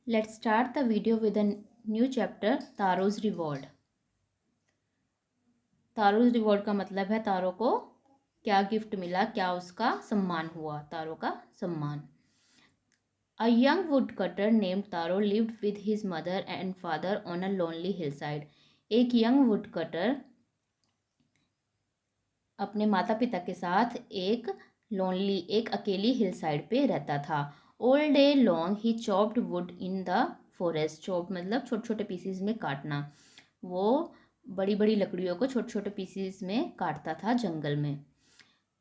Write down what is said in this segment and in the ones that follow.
Let's start the video with a new chapter, तारो's reward. तारो's reward का मतलब है तारो को क्या गिफ्ट मिला, क्या उसका सम्मान हुआ, तारो का सम्मान. A young woodcutter named Taro lived with his mother and father on a lonely hillside. एक यंग वुडकटर अपने माता पिता के साथ एक अकेली हिल साइड पे रहता था. All day long he chopped would in the forest. Chop मतलब छोटे छोटे पीसीज में काटना. वो बड़ी बड़ी लकड़ियों को छोटे छोटे पीसीज में काटता था जंगल में.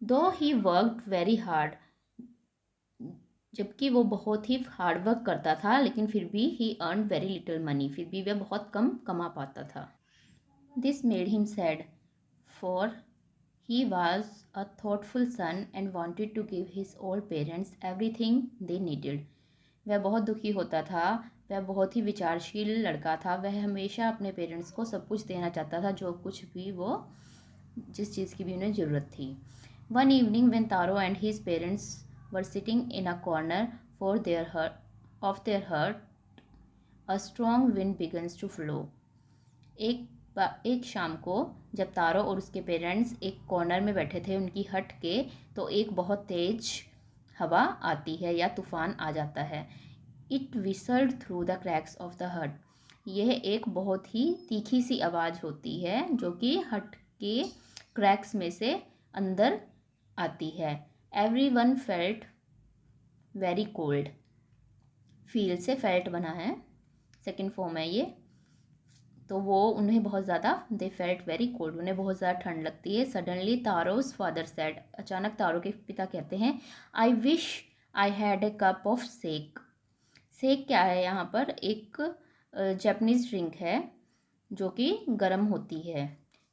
दो ही वर्कड वेरी हार्ड. जबकि वो बहुत ही हार्ड वर्क करता था, लेकिन फिर भी ही अर्न वेरी लिटिल मनी. फिर भी वह बहुत कम कमा पाता था. This made him sad for he was a thoughtful son and wanted to give his old parents everything they needed. वह बहुत दुखी होता था. वह बहुत ही विचारशील लड़का था. वह हमेशा अपने पेरेंट्स को सब कुछ देना चाहता था, जो कुछ भी वो जिस चीज़ की भी उन्हें ज़रूरत थी. One evening when Taro and his parents were sitting in a corner for their hut, a strong wind begins to flow. एक शाम को जब तारो और उसके पेरेंट्स एक कॉर्नर में बैठे थे उनकी हट के, तो एक बहुत तेज हवा आती है या तूफान आ जाता है. It whistled through the cracks of the हट. यह एक बहुत ही तीखी सी आवाज़ होती है जो कि हट के क्रैक्स में से अंदर आती है. Every one felt very cold. Feel से फेल्ट बना है, सेकेंड फॉर्म है ये. तो वो उन्हें बहुत ज़्यादा दे फेल्ट वेरी कोल्ड. उन्हें बहुत ज़्यादा ठंड लगती है. Suddenly Taro's father said. अचानक तारो के पिता कहते हैं, I wish I had a cup of sake. Sake क्या है यहाँ पर? एक जापानीज ड्रिंक है जो कि गर्म होती है.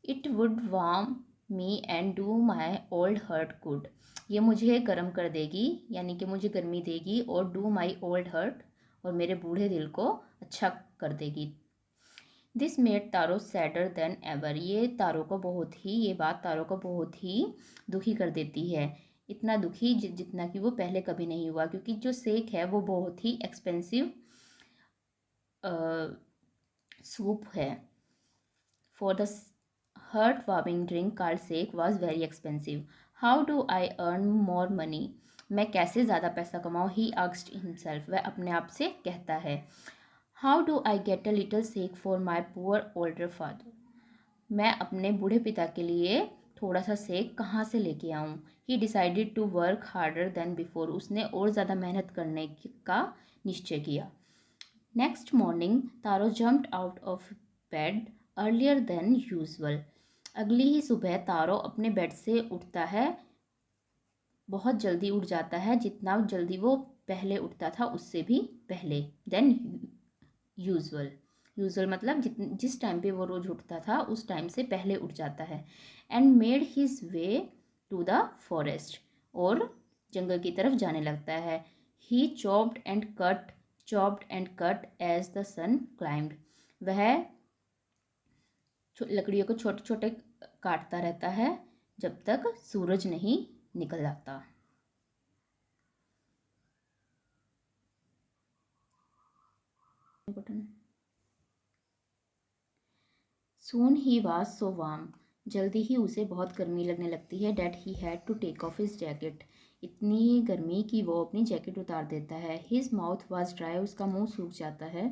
It would warm me and do my old heart good. ये मुझे गर्म कर देगी, यानी कि मुझे गर्मी देगी, और डू माई ओल्ड हर्ट, और मेरे बूढ़े दिल को अच्छा कर देगी. This made taro sadder then ever. ये बात तारो को बहुत ही दुखी कर देती है. इतना दुखी जितना कि वो पहले कभी नहीं हुआ, क्योंकि जो सेक है वो बहुत ही एक्सपेंसिव सूप है. For the heart warming drink called sake was very expensive. How do I earn more money. मैं कैसे ज़्यादा पैसा कमाऊँ? He asked himself. वह अपने आप से कहता है. How do I get a little sake for my poor older father. मैं अपने बूढ़े पिता के लिए थोड़ा सा सेक कहाँ से लेके आऊँ. He decided to work harder than before. उसने और ज़्यादा मेहनत करने का निश्चय किया. Next morning Taro jumped out of bed earlier than usual. अगली ही सुबह तारो अपने बेड से उठता है. बहुत जल्दी उठ जाता है, जितना जल्दी वो पहले उठता था उससे भी पहले. देन यूजुअल मतलब जिस टाइम पे वो रोज़ उठता था उस टाइम से पहले उठ जाता है. And made his way to the forest. और जंगल की तरफ जाने लगता है. He chopped and cut as the sun climbed. वह लकड़ियों को छोटे छोटे काटता रहता है जब तक सूरज नहीं निकल जाता. Soon he was so warm. जल्दी ही उसे बहुत गर्मी लगने लगती है. That he had to take off his jacket. इतनी गर्मी कि वो अपनी जैकेट उतार देता है. His mouth was dry. उसका मुंह सूख जाता है.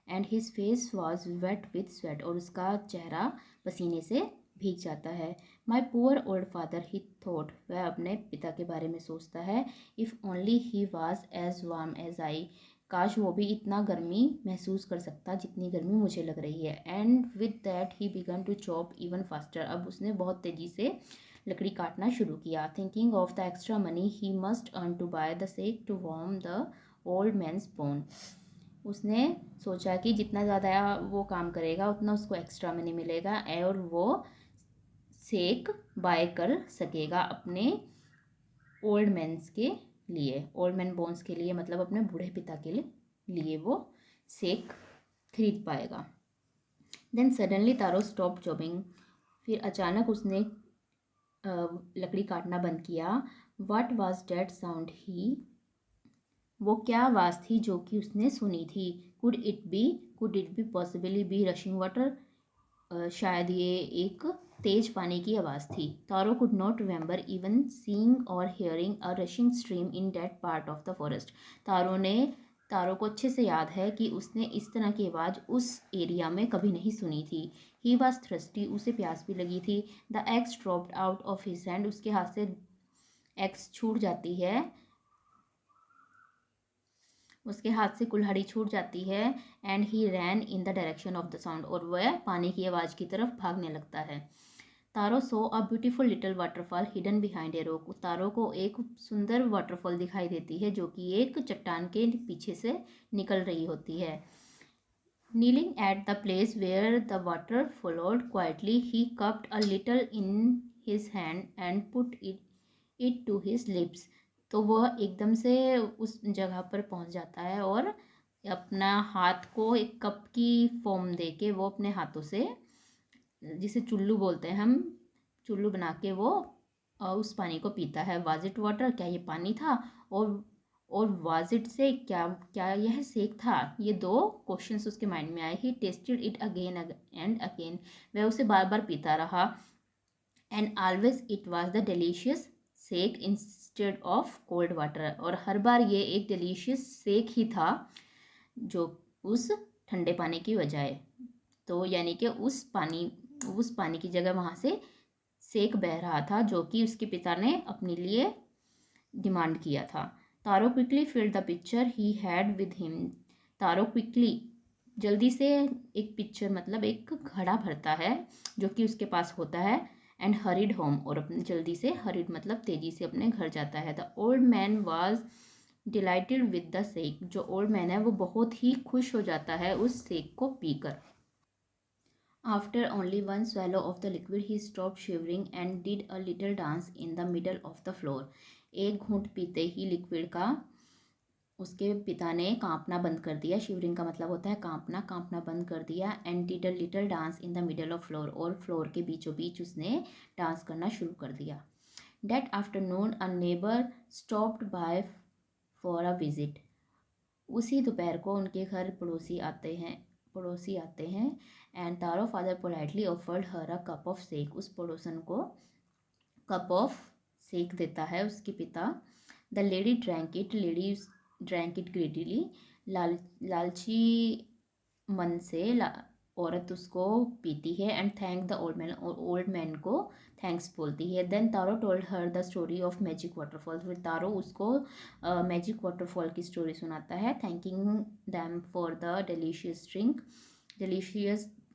And his face was wet with sweat. और उसका चेहरा पसीने से भीग जाता है. My poor old father he thought. वह अपने पिता के बारे में सोचता है. If only he was as warm as I. काश वो भी इतना गर्मी महसूस कर सकता जितनी गर्मी मुझे लग रही है. And with that he began to chop even faster. अब उसने बहुत तेज़ी से लकड़ी काटना शुरू किया. Thinking of the extra money he must earn to buy the sake to warm the old man's bone. उसने सोचा कि जितना ज़्यादा वो काम करेगा उतना उसको एक्स्ट्रा मनी मिलेगा और वो सेक बाय कर सकेगा अपने ओल्ड मैन्स के लिए. ओल्ड मैन बोन्स के लिए मतलब अपने बूढ़े पिता के लिए वो सेक खरीद पाएगा. Then suddenly Taro stop chopping. फिर अचानक उसने लकड़ी काटना बंद किया. What was that sound. He वो क्या आवाज़ थी जो कि उसने सुनी थी? Could it be possibly be rushing water? शायद ये एक तेज पानी की आवाज़ थी। Taro could not remember even seeing or hearing a rushing stream in that part of the forest. Taro को अच्छे से याद है कि उसने इस तरह की आवाज़ उस एरिया में कभी नहीं सुनी थी। ही वॉज थ्रस्टी, उसे प्यास भी लगी थी। The x dropped out of his hand, उसके हाथ से एक्स छूट जाती है, उसके हाथ से कुल्हाड़ी छूट जाती है। And he ran in the direction of the sound, और वह पानी की आवाज़ की तरफ भागने लगता है। Taro saw a beautiful little waterfall hidden behind a rock. Taro को एक सुंदर वाटरफॉल दिखाई देती है जो कि एक चट्टान के पीछे से निकल रही होती है। Kneeling at the place where the water followed quietly, he cupped a little in his hand and put it to his lips. तो वह एकदम से उस जगह पर पहुंच जाता है और अपना हाथ को एक कप की फॉर्म देके वो अपने हाथों से, जिसे चुल्लू बोलते हैं हम, चुल्लू बना के वो उस पानी को पीता है। वाज इट वाटर, क्या ये पानी था? और वाज इट से, क्या क्या यह सेक था? ये दो क्वेश्चंस उसके माइंड में आए। He tasted it again and again, वह उसे बार बार पीता रहा। And always it was the delicious sake instead of cold water, और हर बार ये एक डिलीशियस सेक ही था जो उस ठंडे पानी की बजाय। तो यानी कि उस पानी की जगह वहाँ से सेक बह रहा था जो कि उसके पिता ने अपने लिए डिमांड किया था। Taro quickly filled the pitcher he had with him. Taro quickly, जल्दी से, एक पिक्चर मतलब एक घड़ा भरता है जो कि उसके पास होता है। एंड हरिड होम, और अपने जल्दी से, हरिड मतलब तेजी से, अपने घर जाता है। The old man was dilated with the sake. जो ओल्ड मैन है वो बहुत ही खुश हो जाता है उस सेक को पीकर। After only one swallow of the liquid, he stopped shivering and did a little dance in the middle of the floor. एक घूंट पीते ही लिक्विड का उसके पिता ने कांपना बंद कर दिया। शिवरिंग का मतलब होता है कांपना, कांपना बंद कर दिया। And did a little dance in the middle of floor, और फ्लोर के बीचों बीच उसने डांस करना शुरू कर दिया। That afternoon a neighbor stopped by for a visit. उसी दोपहर को उनके घर पड़ोसी आते हैं। And Taro father politely offered her a cup of sake. उस पड़ोसन को कप ऑफ सेक देता है उसके पिता। The lady drank it greedily. लालची मन से औरत उसको पीती है। And thank the old man, और ओल्ड मैन को थैंक्स बोलती है। Then Taro told her the story of magic waterfall. फिर तारो उसको मैजिक वाटरफॉल की स्टोरी सुनाता है, thanking them for the delicious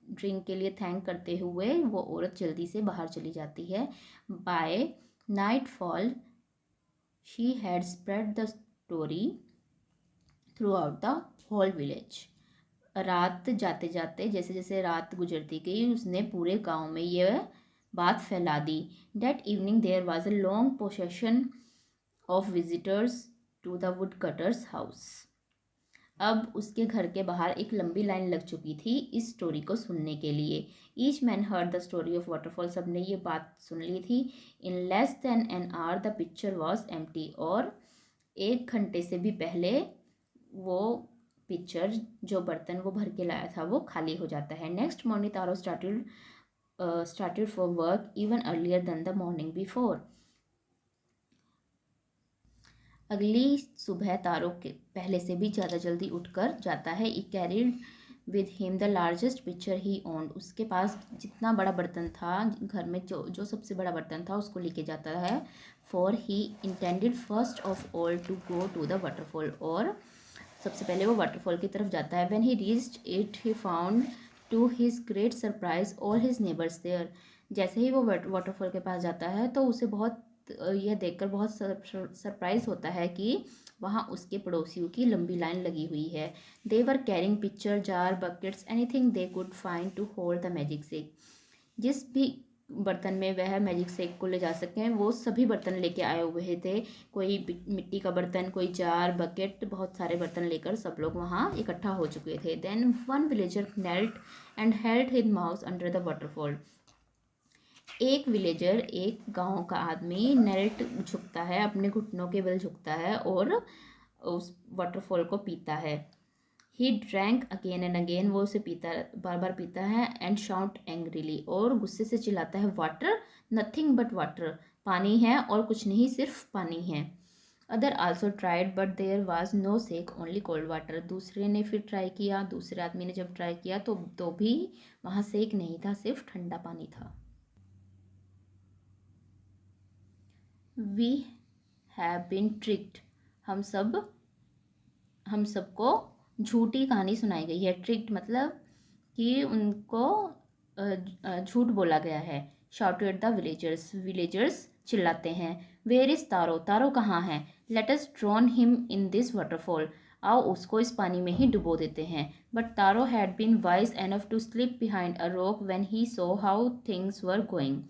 drink के लिए थैंक करते हुए वो औरत जल्दी से बाहर चली जाती है। By nightfall she had spread the story throughout the whole village. रात जाते जाते, जैसे जैसे रात गुजरती गई, उसने पूरे गांव में यह बात फैला दी। That evening there was a long procession of visitors to the wood cutters house. अब उसके घर के बाहर एक लंबी लाइन लग चुकी थी इस स्टोरी को सुनने के लिए। Each man heard the story of waterfall, सब ने ये बात सुन ली थी। In less than an hour the picture was empty, और 1 घंटे से भी पहले वो पिक्चर, जो बर्तन वो भर के लाया था, वो खाली हो जाता है। Next morning Taro started for work even earlier than the morning before. अगली सुबह तारो के पहले से भी ज़्यादा जल्दी उठकर जाता है। He carried with him the largest pitcher he owned. उसके पास जितना बड़ा बर्तन था घर में, जो सबसे बड़ा बर्तन था उसको लेके जाता है। For he intended first of all to go to the waterfall, और सबसे पहले वो वाटरफॉल की तरफ जाता है। When he reached it he found to his great surprise all his neighbours there. जैसे ही वो वाटरफॉल के पास जाता है तो उसे यह देखकर बहुत सरप्राइज होता है कि वहाँ उसके पड़ोसियों की लंबी लाइन लगी हुई है। They were carrying pitcher, jar, buckets, anything they could find to hold the magic sake. जिस भी बर्तन में वह मैजिक सेक को ले जा सकें वो सभी बर्तन लेके आए हुए थे। कोई मिट्टी का बर्तन, कोई जार, बकेट, बहुत सारे बर्तन लेकर सब लोग वहाँ इकट्ठा हो चुके थे। Then one villager knelt and held his mouth under the waterfall. एक विलेजर, एक गांव का आदमी नेल्ट झुकता है, अपने घुटनों के बल झुकता है और उस वाटरफॉल को पीता है। He drank again and again, वो उसे पीता, बार बार पीता है। एंड शाउट एंग्रीली, और गुस्से से चिल्लाता है, वाटर, नथिंग बट वाटर, पानी है और कुछ नहीं, सिर्फ पानी है। Other also tried but there was no sake, only cold water. दूसरे ने फिर ट्राई किया, दूसरे आदमी ने जब ट्राई किया तो भी वहाँ सेक नहीं था, सिर्फ ठंडा पानी था। वी हैव बीन ट्रिक्ड, हम सबको झूठी कहानी सुनाई गई है। ट्रिक्ड मतलब कि उनको झूठ बोला गया है। शाउटेड द विलेजर्स, विलेजर्स चिल्लाते हैं। वेयर इज तारो, तारो कहाँ है? Let us drown him in this waterfall, आओ उसको इस पानी में ही डुबो देते हैं। But Taro had been wise enough to slip behind a rock when he saw how things were going.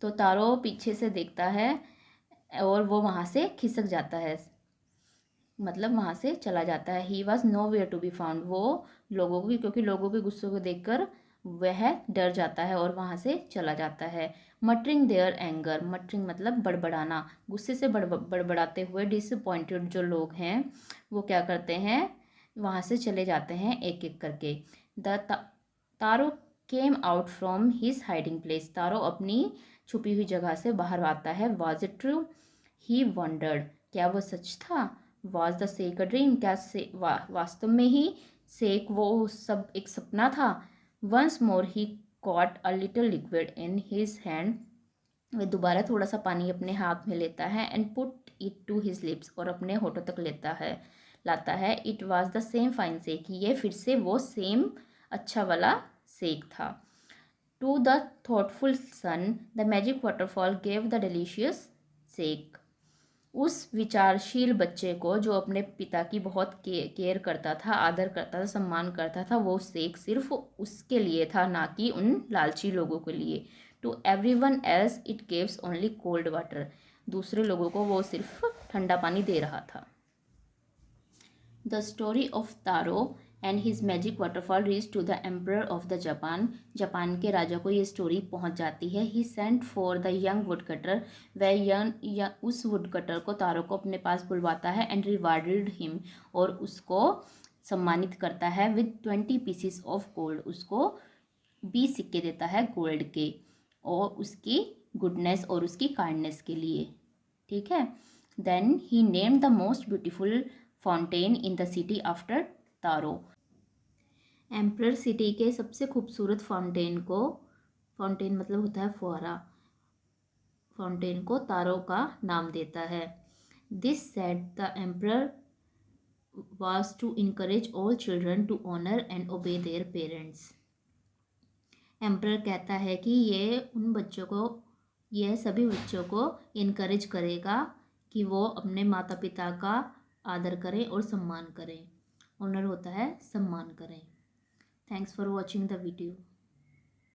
तो तारो पीछे से देखता है और वो वहाँ से खिसक जाता है, मतलब वहाँ से चला जाता है। He was nowhere to be found, वो लोगों की, क्योंकि लोगों के गुस्से को देखकर वह डर जाता है और वहाँ से चला जाता है। मटरिंग देयर एंगर, मटरिंग मतलब बड़बड़ाना, गुस्से से बड़बड़ाते हुए डिसअपॉइंटेड जो लोग हैं वो क्या करते हैं, वहाँ से चले जाते हैं एक एक करके। Taro came out from his hiding place, Taro अपनी छुपी हुई जगह से बाहर आता है। Was it true, he wondered, क्या वो सच था? Was the sake a dream, क्या वास्तव में ही सेक वो सब एक सपना था? Once more he caught a little liquid in his hand, वह दोबारा थोड़ा सा पानी अपने हाथ में लेता है। And put it to his lips, और अपने होठों तक लाता है। It was the same fine sake, ये फिर से वो सेम अच्छा वाला सेक था। To the thoughtful son the magic waterfall gave the delicious sake, उस विचारशील बच्चे को जो अपने पिता की बहुत केयर करता था, आदर करता था, सम्मान करता था, वो सेक सिर्फ उसके लिए था, ना कि उन लालची लोगों के लिए। To everyone else it gives only cold water, दूसरे लोगों को वो सिर्फ ठंडा पानी दे रहा था। The story of Taro and his magic waterfall reach to the emperor of the Japan, Japan के राजा को ये स्टोरी पहुंच जाती है। He sent for the young wood cutter, वह उस वुड कटर को, तारो को अपने पास बुलवाता है। एंड रिवार्डेड हिम, और उसको सम्मानित करता है विद 20 पीसीस ऑफ गोल्ड, उसको 20 सिक्के देता है गोल्ड के, और उसकी गुडनेस और उसकी काइंडनेस के लिए। ठीक है। Then he named the most beautiful fountain in the city after Taro, emperor city के सबसे खूबसूरत फाउंटेन मतलब होता है फुहारा, फाउंटेन को तारो का नाम देता है। This said the emperor was to encourage all children to honour and obey their parents. Emperor कहता है कि यह सभी बच्चों को इनकरेज करेगा कि वो अपने माता पिता का आदर करें और सम्मान करें। ऑनर होता है सम्मान करें। Thanks for watching the video.